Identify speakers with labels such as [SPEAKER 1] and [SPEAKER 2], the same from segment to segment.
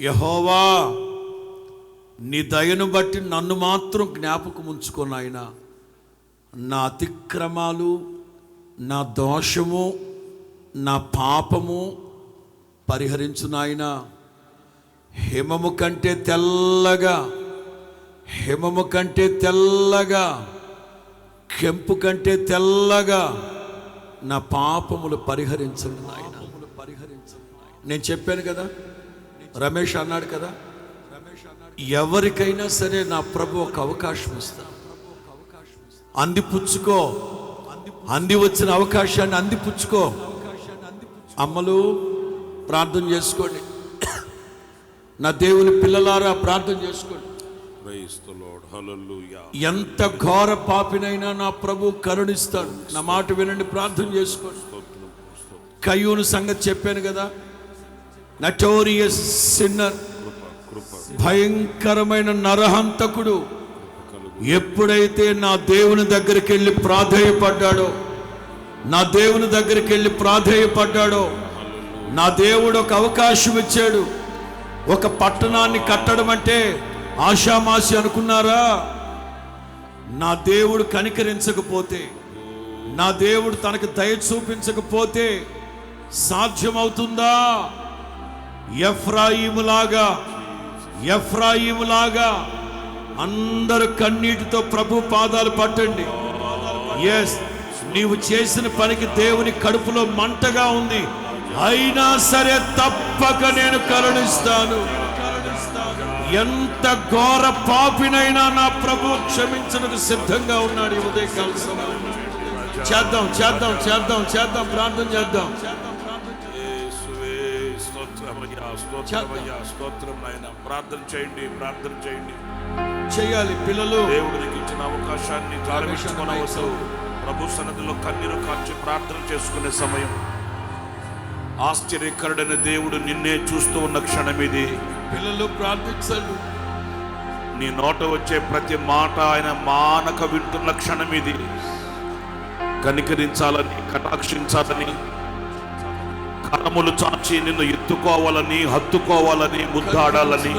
[SPEAKER 1] యెహోవా, నీ దయను బట్టి నన్ను మాత్రం జ్ఞాపకం ఉంచుకో నాయనా. నా అతిక్రమాలు, నా దోషము, నా పాపము పరిహరించు నాయనా. హిమము కంటే తెల్లగా, హిమము కంటే తెల్లగా, కెంపు కంటే తెల్లగా నా పాపములు పరిహరించండి నాయన. నేను చెప్పాను కదా, రమేష్ అన్నాడు కదా, ఎవరికైనా సరే నా ప్రభు ఒక అవకాశం ఇస్తా. అందిపుచ్చుకో, అంది వచ్చిన అవకాశాన్ని అందిపుచ్చుకో. అమ్మలు ప్రార్థన చేసుకోండి, నా దేవుని పిల్లలారా ప్రార్థన చేసుకోండి. ఎంత ఘోర పాపినైనా నా ప్రభు కరుణిస్తాడు. నా మాట వినండి, ప్రార్థన చేసుకోండి. కయ్యూను సంగతి చెప్పాను కదా, నటోరియస్ సిన్నర్, భయంకరమైన నరహంతకుడు. ఎప్పుడైతే నా దేవుని దగ్గరికి వెళ్ళి ప్రాధేయపడ్డాడో, నా దేవుని దగ్గరికి వెళ్ళి ప్రాధేయపడ్డాడో, నా దేవుడు ఒక అవకాశం ఇచ్చాడు. ఒక పట్టణాన్ని కట్టడం అంటే ఆషామాషి అనుకున్నారా? నా దేవుడు కనికరించకపోతే, నా దేవుడు తనకు దయ చూపించకపోతే సాధ్యమవుతుందా? ఎఫ్రాయిములాగా అందరు కన్నీటితో ప్రభు పాదాలు పట్టండి. ఎస్, నీవు చేసిన పనికి దేవుని కడుపులో మంటగా ఉంది, అయినా సరే తప్పక నేను కరుణిస్తాను. ఎంత ఘోర పాపినైనా నా ప్రభు క్షమించడానికి సిద్ధంగా ఉన్నాడు. ఈ ఉదయకాల సమయం చేద్దాం, చేద్దాం, చేద్దాం, చేద్దాం, ప్రార్థన చేద్దాం.
[SPEAKER 2] ప్రార్థన చేయండి, ప్రార్థన చేయండి,
[SPEAKER 1] చేయాలి. పిల్లలు
[SPEAKER 2] దేవుడికి ఇచ్చిన అవకాశాన్ని ప్రారంభించుకోవచ్చు. ప్రభు సన్నిధిలో కన్నీరు కార్చి ప్రార్థన చేసుకునే సమయం. ఆశ్చర్యకరుడైన దేవుడు నిన్నే చూస్తూ ఉన్న క్షణం ఇది.
[SPEAKER 1] పిల్లలు ప్రార్థించండి.
[SPEAKER 2] నీ నోట వచ్చే ప్రతి మాట ఆయన మానక వింటున్న క్షణం ఇది. కనికరించాలని, కటాక్షించాలని, కరములు చాచి నిన్ను ఎత్తుకోవాలని, హత్తుకోవాలని, ముద్దాడాలని,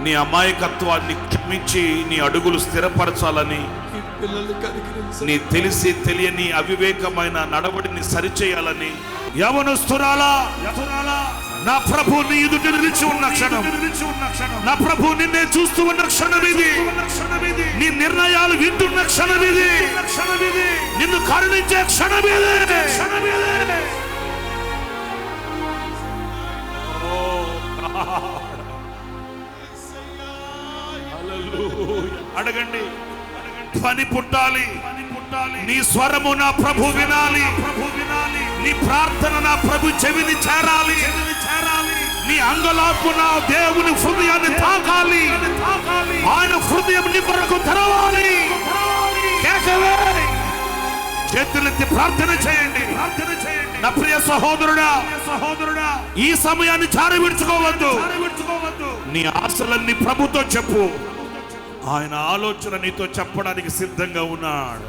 [SPEAKER 2] నీ అమాయకత్వాన్ని క్షమించి నీ అడుగులు స్థిరపరచాలని, నీ తెలిసి తెలియని అవివేకమైన నడవడిని సరిచేయాలని, యవనస్తురాలా నా ప్రభు నీ ఎదుట నిలిచి ఉన్న క్షణం, నా ప్రభు నిన్నే చూస్తూ ఉన్న క్షణం ఇది. నీ నిర్ణయాలు వింటున్న క్షణం ఇది. నిన్ను కరుణించే క్షణం ఇది. అడగండి, ధ్వని పుట్టాలి. నీ స్వరము నా ప్రభు వినాలి. నీ ప్రార్థన నా ప్రభు చెవిని చేరాలి. నీ అంగలార్పు నా దేవుని హృదయాన్ని తాకాలి. ఆయన హృదయం నీ కొరకు తెరవాలి. చేతులెత్తి ప్రార్థన చేయండి. నా ప్రియ సహోదరుడా, ఈ సమయాన్ని జారవిడ్చుకోవద్దు. నీ ఆశలన్నీ ప్రభుతో చెప్పు. ఆయన ఆలోచన నీతో చెప్పడానికి సిద్ధంగా ఉన్నాడు.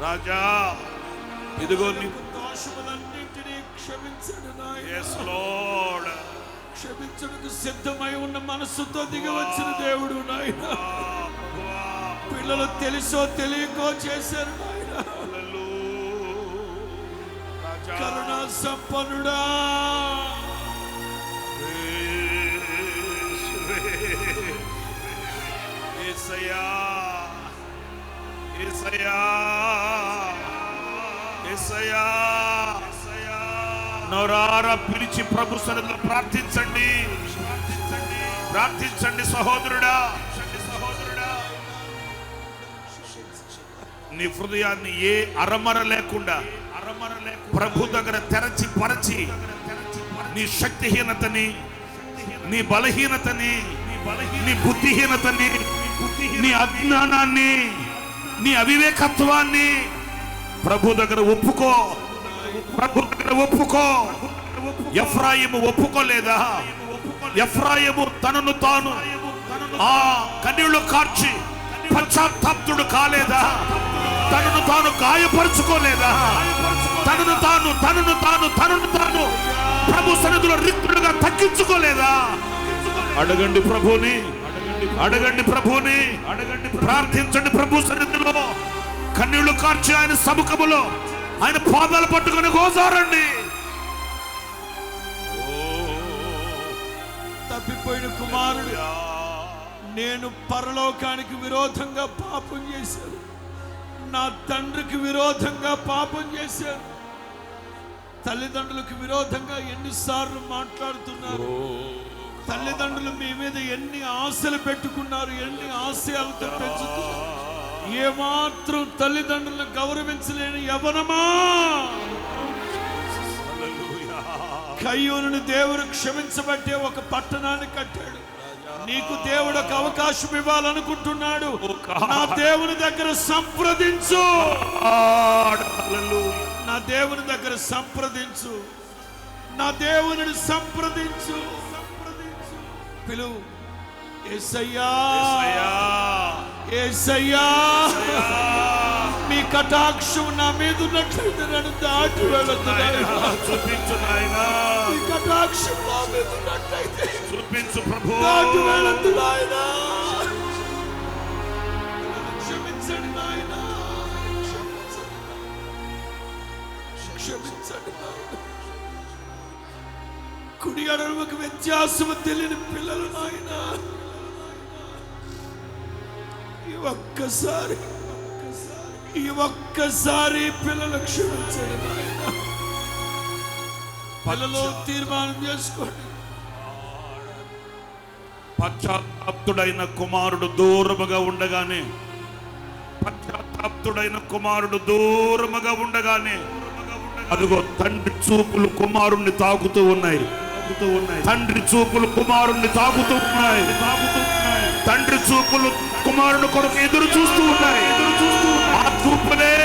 [SPEAKER 2] రాజా, ఇదిగో నీ
[SPEAKER 1] దోషములన్నింటినీ క్షమించడు నాయనా. క్షమించడానికి సిద్ధమై ఉన్న మనస్సుతో దిగి వచ్చిన దేవుడు నాయన. పిల్లలు తెలుసో తెలియకో చేశారు నాయన. కరుణా సంపన్నుడా,
[SPEAKER 2] యేసయ్యా, యేసయ్యా, యేసయ్యా, నోరారా పిలిచి ప్రభు సన్నిధిలో ప్రార్థించండి. ప్రార్థించండి సహోదరుడా. నీ హృదయాన్ని ఏ అరమర లేకుండా ప్రభు దగ్గర తెరచి పరచి, నీ శక్తిహీనతని, నీ బలహీనతని, నీ బుద్ధిహీనతని, నీ అజ్ఞానాన్ని, నీ అవివేకత్వాన్ని ప్రభు దగ్గర ఒప్పుకో. ప్రభు దగ్గర ఒప్పుకో. ఎఫ్రాయిము ఒప్పుకోలేదా? ఎఫ్రాయిము తనను తాను ఆ కన్నీళ్లు కార్చి పశ్చాత్తాప్తుడు కాలేదా? తనను తాను గాయపరుచుకోలేదా? తనను తాను అడగండి ప్రభుని, అడగండి ప్రభుని, అడగండి, ప్రార్థించండి ప్రభు సన్నిధిలో. కన్నీళ్లు కార్చి ఆయన సముఖములో ఆయన పాదాలు పట్టుకొని గోజారండి.
[SPEAKER 1] తప్పిపోయిన కుమారుడు, నేను పరలోకానికి విరోధంగా పాపం చేశాను, నా తండ్రికి విరోధంగా పాపం చేశాను. తల్లిదండ్రులకు విరోధంగా ఎన్నిసార్లు మాట్లాడుతున్నారు. తల్లిదండ్రులు మీ మీద ఎన్ని ఆశలు పెట్టుకున్నారు, ఎన్ని ఆశయాలతో పెంచుతున్నారు. ఏమాత్రం తల్లిదండ్రులను గౌరవించలేని యవనమా, కయ్యూనుని దేవుడు క్షమించబట్టే ఒక పట్టణాన్ని కట్టాడు. నీకు దేవుడు ఒక అవకాశం ఇవ్వాలనుకుంటున్నాడు. నా దేవుని దగ్గర సంప్రదించు, నా దేవుని దగ్గర సంప్రదించు, నా దేవుని సంప్రదించు. పిలువు, యేసయ్యా, యేసయ్యా, మీ కటాక్షం నా మీద ఉన్నట్లయితే నన్ను దాటి వెళ్ళొద్దు.
[SPEAKER 2] చూపించు నాయనా,
[SPEAKER 1] మీ కటాక్షం నా మీద ఉన్నట్లయితే
[SPEAKER 2] చూపించు ప్రభు,
[SPEAKER 1] దాటి వెళ్ళొద్దు నాయనా. క్షమించండి నాయనా, క్షమించండి నాయనా. కుడి ఎడమకు వ్యత్యాసము తెలియని పిల్లలు నాయనా, ఈ ఒక్కసారి పిల్లలు క్షమించండి నాయనా. పిల్లలు తీర్మానం చేసుకోండి.
[SPEAKER 2] పశ్చాత్తాప్తుడైన కుమారుడు దూరముగా ఉండగానే, పశ్చాత్తాప్తుడైన కుమారుడు దూరముగా ఉండగానే అదిగో తండ్రి చూపులు కుమారుణ్ణి తాకుతూ ఉన్నాయి. తండ్రి చూపులు కుమారుణ్ణి తాకుతూ ఉన్నాయి. తండ్రి చూపులు కుమారుని కొరకు ఎదురు చూస్తూ ఉన్నాయి. ఆ చూపులే,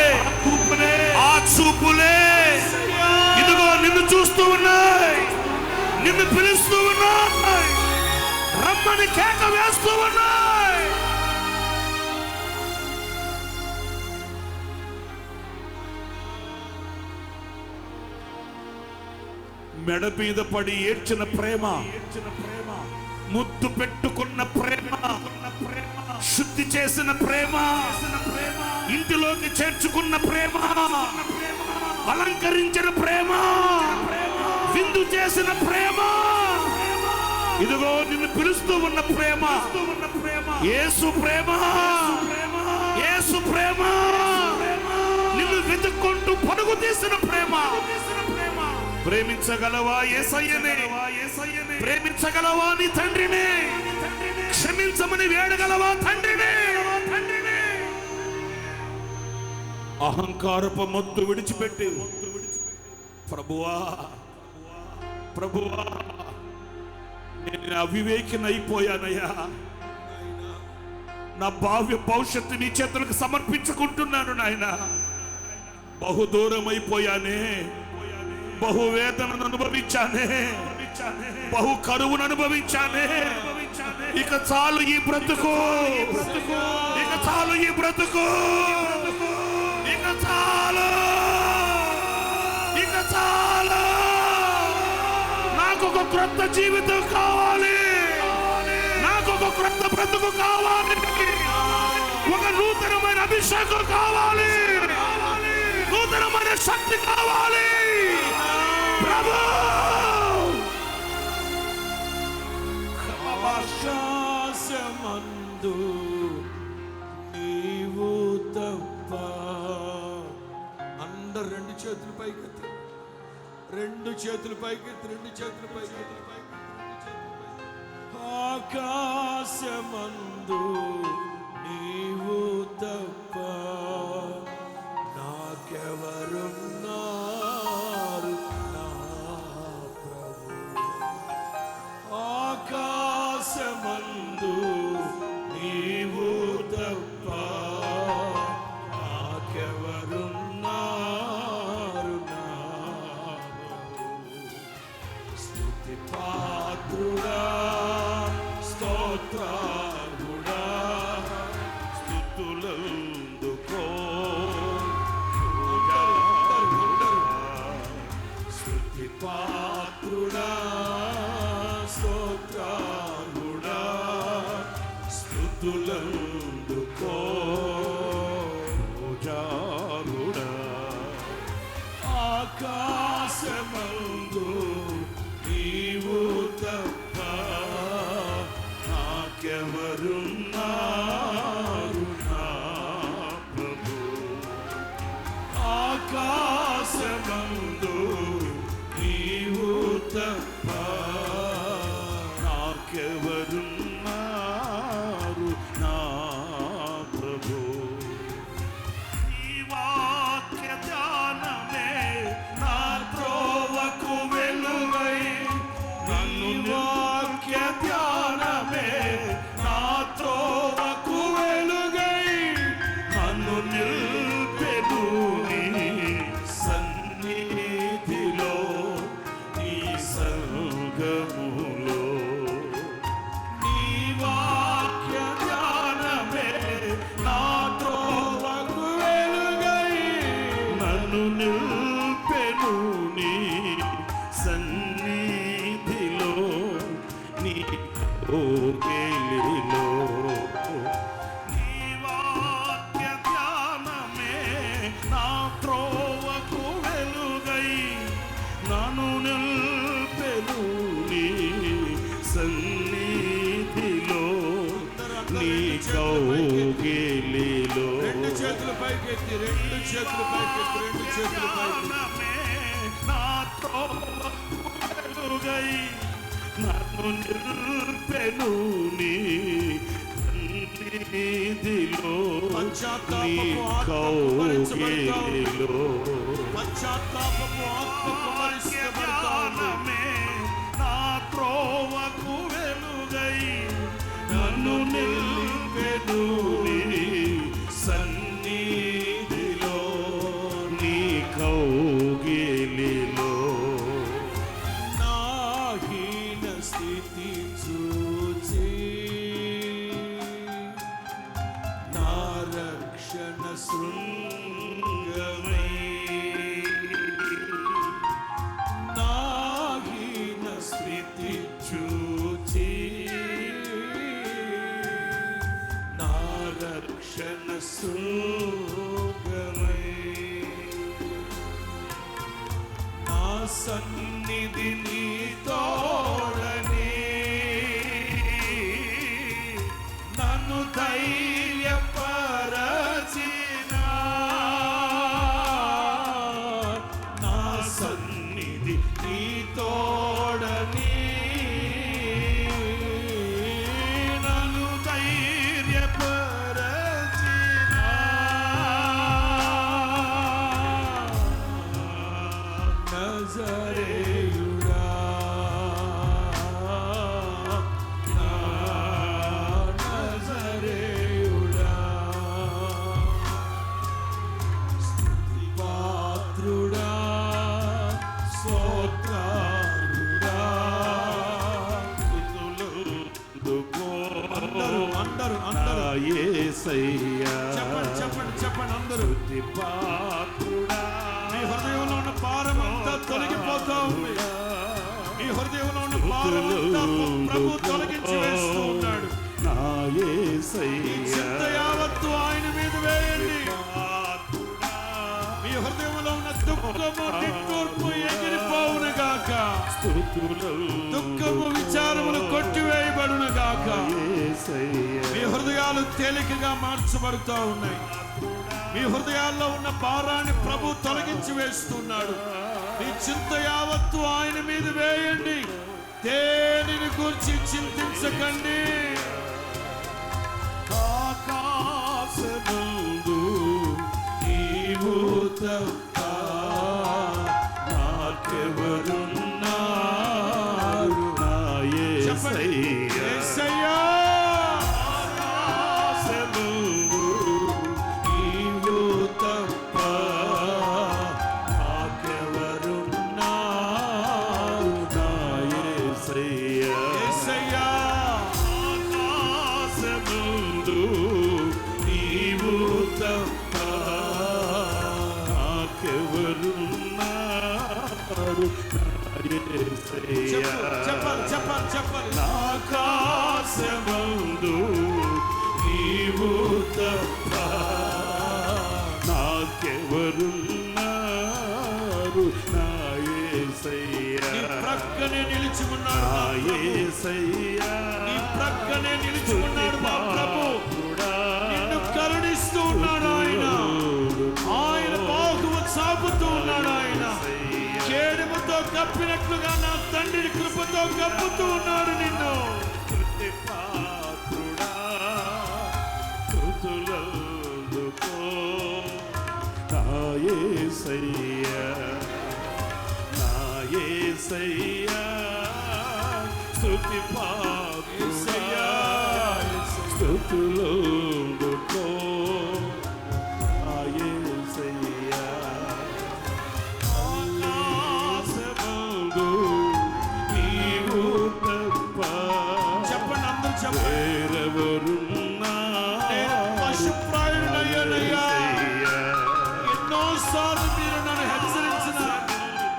[SPEAKER 2] ఆ చూపులే ఇదిగో నిన్ను చూస్తూ ఉన్నాయి, నిన్ను పిలుస్తూ ఉన్నాయి, రమ్మని కేక వేస్తూ ఉన్నాయి. మెడ మీద పడి ఏడ్చిన ప్రేమ, ముద్దు పెట్టుకున్న ప్రేమ, శుద్ధి చేసిన ప్రేమ, ఇంటిలోకి చేర్చుకున్న ప్రేమ, అలంకరించిన ప్రేమ, విందు చేసిన ప్రేమ, ఇదిగో నిన్ను పిలుస్తూ ఉన్న ప్రేమ, యేసు ప్రేమ, యేసు ప్రేమ, నిన్ను వెతుక్కుంటూ పరుగు తీసిన ప్రేమ. ప్రేమించగలవా యేసయ్యనే? ప్రేమించగలవా నీ తండ్రిని? క్షమించమని వేడగలవా తండ్రిని? అహంకారపు మొద్దు విడిచిపెట్టి, ప్రభువా, ప్రభువా, నేను అవివేకినైపోయానయ్యా, నా భావ్య భవిష్యత్తు నీ చేతులకు సమర్పించుకుంటున్నాను నాయన. బహుదూరం అయిపోయానే, బహు వేదనను అనుభవించానే, బహు కరువును అనుభవించానే. ఇక చాలు ఈ బ్రతుకు, ఇక చాలు ఈ బ్రతుకు, ఇక చాలు, ఇక చాలు. నాకు ఒక క్రొత్త జీవితం కావాలి, నాకు ఒక క్రొత్త బ్రతుకు కావాలి, ఒక నూతనమైన అభిషేకం కావాలి, నూతనమైన శక్తి కావాలి. ప్రభు,
[SPEAKER 1] ఆకాశమందు నీవు తప్ప. అందరు రెండు చేతులు పైకెత్తి, రెండు చేతులు పైకెత్తి, రెండు చేతులు పైకెత్తి. ఆకాశమందు నీవు తప్ప నాకెవరున్నారు నా ప్రభు. ఆకాశమందు నీవు తప్ప నాకెవరున్నారు నా ప్రభు. స్తుతి పాత్రుడా, స్తోత్రార్హుడా, స్తుతులందుకో స్తుతి పాత్రుడా, స్తోత్రార్హుడా,
[SPEAKER 2] ఆకాశమందు నీవు తప్ప నాకెవరున్నారు నా ప్రభు. ఆకాశమందు నీవు తప్ప నాకెవరున్నారు నా ప్రభు. నీ వాక్య ధ్యానమే నా త్రోవకు వెలుగై, నన్ను వాక్య ధ్యానమే నా త్రోవకు వెలుగై, నన్ను నిల్పెను నీ సన్నిధిలో నీ సంగములో. నీ వాక్య ధ్యానమే నా త్రోవకు వెలుగై, నన్ను నిల్పెను నీ సన్నిధిలో నీ ఓకేలిలో. నీ వాక్య ధ్యానమే నా త్రోవకు వెలుగై, నన్ను నిల్పెను నీ సన్నిధిలో నీ కౌగిలిలో.
[SPEAKER 1] రెండు చేతులు పైకెత్తి, రెండు చేతులు పైకెత్తి, రెండు చేతులు పైకెత్తి.
[SPEAKER 2] నా త్రోవకు వెలుగై, నన్ను నిల్పెను నీ సన్నిధిలో నీ కౌగిలిలో.
[SPEAKER 1] పశ్చాత్తాపపు ఆత్మ కుమ్మరించబడతామే
[SPEAKER 2] నా త్రోవకు వెలుగై, నన్ను నిల్పెను నీ సన్నిధిలో నీ కౌగిలిలో.
[SPEAKER 1] నా హీన స్థితి చూచి నా రక్షణ శృంగమై, నా హీన స్థితి చూచి నా రక్షణ శృంగమై, నా సన్నిధి నీ తోడని నన్ను ధైర్యపరచిన, నా సన్నిధి నీ తోడని నన్ను ధైర్యపరచిన, నజరేయుడా నా నజరేయుడా. స్తుతి పాత్రుడా స్తోత్రుడా, అందరూ
[SPEAKER 2] యేసయ్యా.
[SPEAKER 1] చెప్పండి చెప్పండి చెప్పండి అందరూ.
[SPEAKER 2] స్తుతి పాత్రుడా,
[SPEAKER 1] మీ హృదయంలో ఉన్న భారం అంతా తొలగిపోతా ఉంది. మీ హృదయంలో ఉన్న భారం అంతా ప్రభు తొలగించి వేస్తూ ఉన్నాడు.
[SPEAKER 2] నా
[SPEAKER 1] ఈ
[SPEAKER 2] యేసయ్యా.
[SPEAKER 1] చింత యావత్తు ఆయన మీద వేయండి. మీ హృదయంలో ఉన్న దుఃఖము నిట్టూర్పు ఎగిరిపోవును గాక. దుఃఖము విచారములు కొట్టివేయబడును గాక. మీ హృదయాలు తేలికగా మార్చబడుతూ ఉన్నాయి. మీ హృదయాల్లో ఉన్న భారాన్ని ప్రభు తొలగించి వేస్తున్నాడు. మీ చింత యావత్తు ఆయన మీద వేయండి. దేనిని గురించి చింతించకండి.
[SPEAKER 2] ఆకాశమందు నీవు తప్ప నాకెవరున్నారు నా యేసయ్యా.
[SPEAKER 1] యేసయ్యా
[SPEAKER 2] ఆకాశమందు నీవు తప్ప నాకెవరున్నారు నా యేసయ్యా.
[SPEAKER 1] యేసయ్యా
[SPEAKER 2] ఆకాశమందు నీవు తప్ప నాకెవరున్నారు నా యేసయ్యా.
[SPEAKER 1] చెప్పాలి చెప్పాలి చెప్పాలి.
[SPEAKER 2] ఆకాశమందు నీవు తప్ప నాకెవరున్నారు యేసయ్యా
[SPEAKER 1] నీ ప్రక్కనే నిలిచి ఉన్నాడు
[SPEAKER 2] నా యేసయ్యా
[SPEAKER 1] నీ ప్రక్కనే నిలిచి ఉన్నాడు మా ప్రభు నిన్ను కరుణిస్తూ ఉన్నాడు ఆయన బాహువు చాపుతూ ఉన్నాడు ఆయన కేడముతో కప్పినట్లుగా నా తండ్రి కృపతో కప్పుతూ ఉన్నాడు నిన్ను
[SPEAKER 2] కృతిపాత్రుడా కృతులందుకో నా యేసయ్యా నా యేసయ్యా కృతిపాత్రుడా స్తుతులందుకో నా యేసయ్యా ఆకాశమందు నీవు తప్ప
[SPEAKER 1] చెప్పండి అందరూ చెప్పండి
[SPEAKER 2] వేరెవరున్నా
[SPEAKER 1] పశుప్రాయుడయ్యానయ్యా ఎన్నోసార్లు మీరు నన్ను హెచ్చరించిన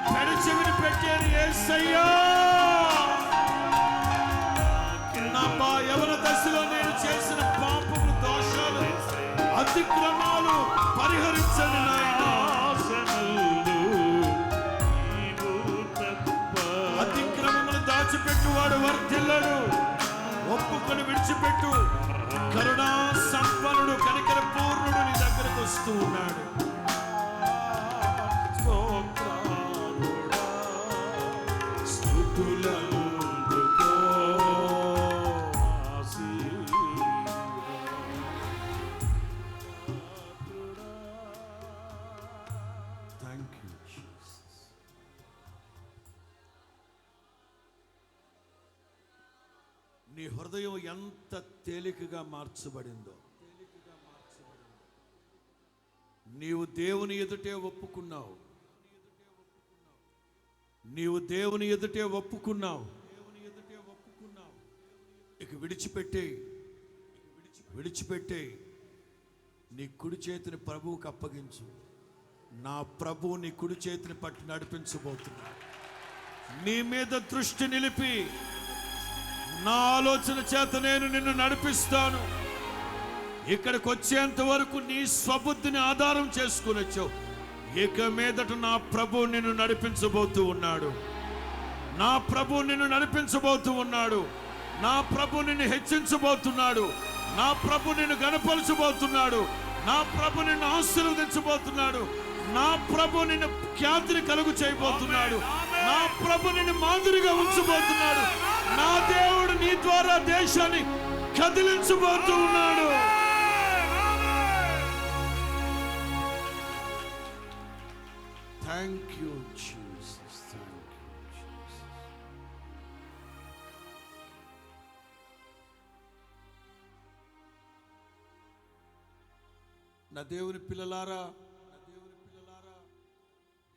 [SPEAKER 1] పెడచెవిని పెట్టాను యేసయ్యా నా యవన దశలో నేను చేసిన పాపములు దోషాలు అతిక్రమాలు పరిహరించండి నాయనా అతిక్రమములు దాచిపెట్టువాడు వర్ధిల్లడు ఒప్పుకొని విడిచిపెట్టు కరుణా సంపన్నుడు కనికర పూర్ణుడు నీ దగ్గరకు వస్తూ ఉన్నాడు థ్యాంక్ యూ జీసస్. నీ హృదయం ఎంత తేలికగా మార్చబడిందో నీవు దేవుని ఎదుటే ఒప్పుకున్నావు నీవు దేవుని ఎదుటే ఒప్పుకున్నావు ఇక విడిచిపెట్టే నీ కుడి చేతిని ప్రభువుకు అప్పగించు నా ప్రభువు నీ కుడి చేతిని పట్టి నడిపించబోతున్నా నీ మీద దృష్టి నిలిపి నా ఆలోచన చేత నేను నిన్ను నడిపిస్తాను ఇక్కడికి వచ్చేంత వరకు నీ స్వబుద్ధిని ఆధారం చేసుకుని వచ్చావు ఇక మీదట నా ప్రభు నిన్ను నడిపించబోతూ ఉన్నాడు నా ప్రభు నిన్ను నడిపించబోతూ ఉన్నాడు నా ప్రభు నిన్ను హెచ్చించబోతున్నాడు నా ప్రభు నిన్ను గణపరచబోతున్నాడు నా ప్రభు నిన్ను ఆశీర్వదించబోతున్నాడు నా ప్రభు నిన్ను ఖ్యాతిని కలుగు చేయబోతున్నాడు నా ప్రభు నిన్ను మాదిరిగా ఉంచబోతున్నాడు నా దేవుడు నీ ద్వారా దేశాన్ని కదిలించబోతూ ఉన్నాడు thank you Jesus thank you Jesus. నా దేవుని పిల్లలారా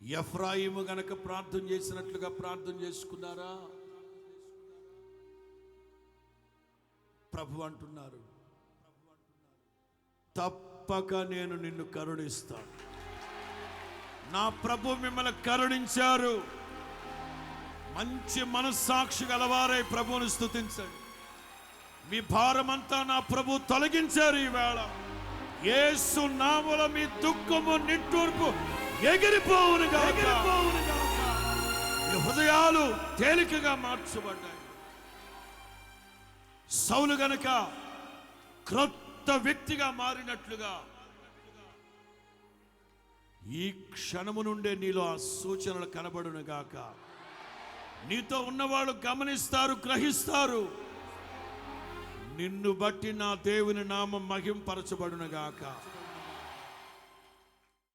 [SPEAKER 1] ఎఫ్రాయిము గనక ప్రార్థన చేసినట్లుగా ప్రార్థన చేసుకున్నారా ప్రభు అంటున్నారు తప్పక నేను నిన్ను కరుణిస్తాను నా ప్రభు మిమ్మల్ని కరుణించారు మంచి మనస్సాక్షి గలవారై ప్రభువును స్తుతించండి మీ భారమంతా నా ప్రభు తొలగించారు ఈవేళ యేసు నామములో మీ దుఃఖము నిట్టూర్పు ఎగిరిపోవును గాక మీ హృదయాలు తేలికగా మార్చబడ్డాయి సౌలు గనక క్రొత్త వ్యక్తిగా మారినట్లుగా ఈ క్షణము నుండే నీలో ఆ సూచనలు కనబడును గాక నీతో ఉన్నవాళ్ళు గమనిస్తారు గ్రహిస్తారు నిన్ను బట్టి నా దేవుని నామం మహింపరచబడును గాక